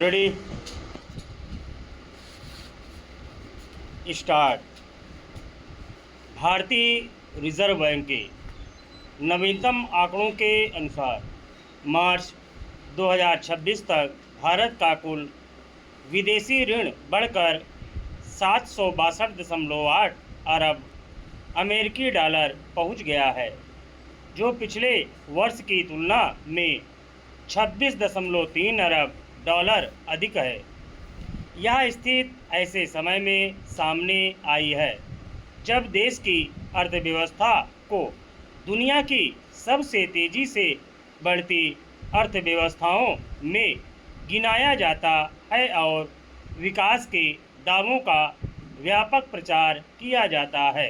Ready start. भारतीय reserve bank के नवीनतम आंकड़ों के अनुसार मार्च 2026 तक भारत का कुल विदेशी ऋण बढ़कर 762.8 अरब अमेरिकी डॉलर पहुंच गया है, जो पिछले वर्ष की तुलना में 26.3 अरब डॉलर अधिक है। यह स्थिति ऐसे समय में सामने आई है जब देश की अर्थव्यवस्था को दुनिया की सबसे तेज़ी से बढ़ती अर्थव्यवस्थाओं में गिनाया जाता है और विकास के दावों का व्यापक प्रचार किया जाता है।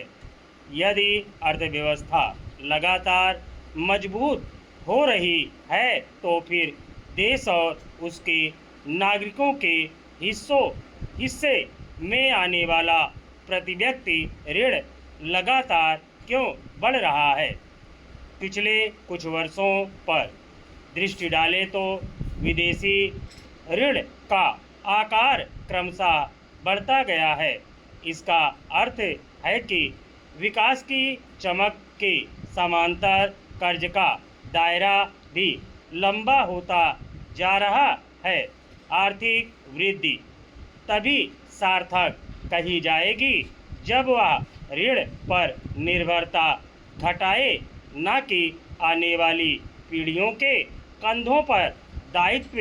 यदि अर्थव्यवस्था लगातार मजबूत हो रही है तो फिर देश और उसके नागरिकों के हिस्से में आने वाला प्रति व्यक्ति ऋण लगातार क्यों बढ़ रहा है। पिछले कुछ वर्षों पर दृष्टि डालें तो विदेशी ऋण का आकार क्रमशः बढ़ता गया है। इसका अर्थ है कि विकास की चमक के समांतर कर्ज का दायरा भी लंबा होता जा रहा है। आर्थिक वृद्धि तभी सार्थक कही जाएगी जब वह ऋण पर निर्भरता घटाए, न कि आने वाली पीढ़ियों के कंधों पर दायित्व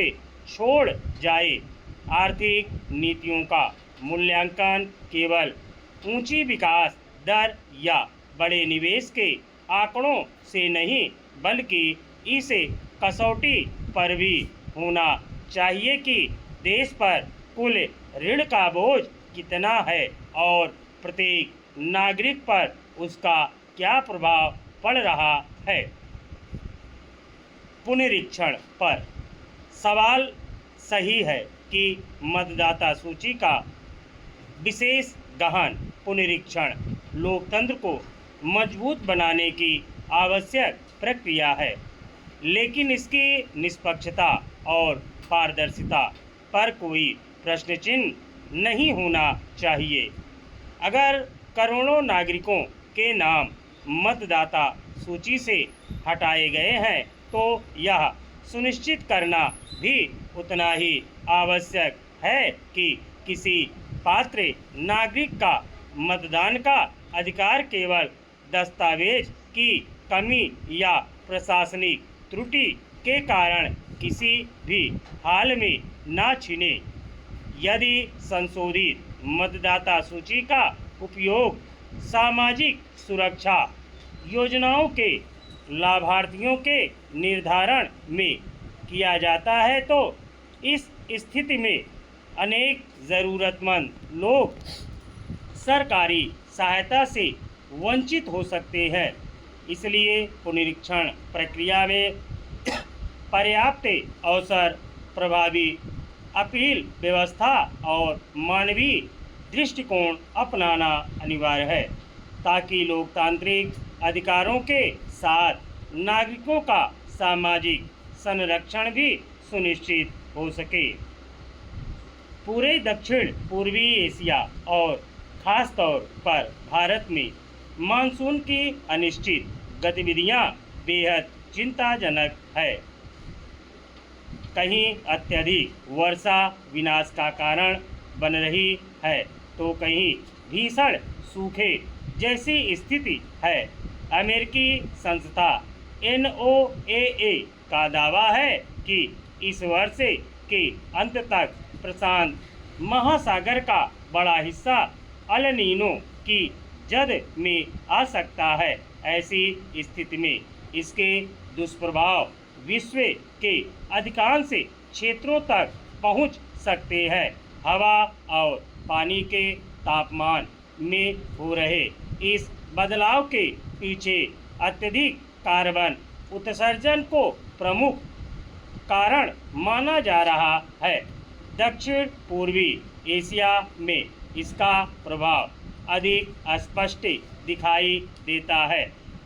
छोड़ जाए। आर्थिक नीतियों का मूल्यांकन केवल ऊंची विकास दर या बड़े निवेश के आंकड़ों से नहीं, बल्कि इस कसौटी पर भी होना चाहिए कि देश पर कुल ऋण का बोझ कितना है और प्रत्येक नागरिक पर उसका क्या प्रभाव पड़ रहा है। पुनरीक्षण पर सवाल सही है कि मतदाता सूची का विशेष गहन पुनरीक्षण लोकतंत्र को मजबूत बनाने की आवश्यक प्रक्रिया है, लेकिन इसकी निष्पक्षता और पारदर्शिता पर कोई प्रश्न चिन्ह नहीं होना चाहिए। अगर करोड़ों नागरिकों के नाम मतदाता सूची से हटाए गए हैं तो यह सुनिश्चित करना भी उतना ही आवश्यक है कि किसी पात्र नागरिक का मतदान का अधिकार केवल दस्तावेज की कमी या प्रशासनिक त्रुटि के कारण किसी भी हाल में न छिने। यदि संशोधित मतदाता सूची का उपयोग सामाजिक सुरक्षा योजनाओं के लाभार्थियों के निर्धारण में किया जाता है तो इस स्थिति में अनेक ज़रूरतमंद लोग सरकारी सहायता से वंचित हो सकते हैं। इसलिए पुनरीक्षण प्रक्रिया में पर्याप्त अवसर, प्रभावी अपील व्यवस्था और मानवीय दृष्टिकोण अपनाना अनिवार्य है, ताकि लोकतांत्रिक अधिकारों के साथ नागरिकों का सामाजिक संरक्षण भी सुनिश्चित हो सके। पूरे दक्षिण पूर्वी एशिया और ख़ास तौर पर भारत में मानसून की अनिश्चित गतिविधियां बेहद चिंताजनक है। कहीं अत्यधिक वर्षा विनाश का कारण बन रही है तो कहीं भीषण सूखे जैसी स्थिति है। अमेरिकी संस्था NOAA का दावा है कि इस वर्ष के अंत तक प्रशांत महासागर का बड़ा हिस्सा अल नीनो की जद में आ सकता है। ऐसी स्थिति में इसके दुष्प्रभाव विश्व के अधिकांश क्षेत्रों तक पहुंच सकते हैं। हवा और पानी के तापमान में हो रहे इस बदलाव के पीछे अत्यधिक कार्बन उत्सर्जन को प्रमुख कारण माना जा रहा है। दक्षिण पूर्वी एशिया में इसका प्रभाव अधिक स्पष्ट दिखाई देता है।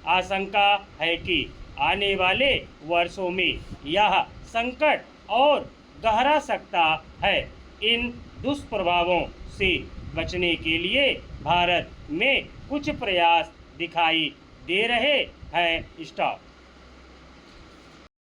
आशंका है कि आने वाले वर्षों में यह संकट और गहरा सकता है। इन दुष्प्रभावों से बचने के लिए भारत में कुछ प्रयास दिखाई दे रहे हैं। स्टॉप।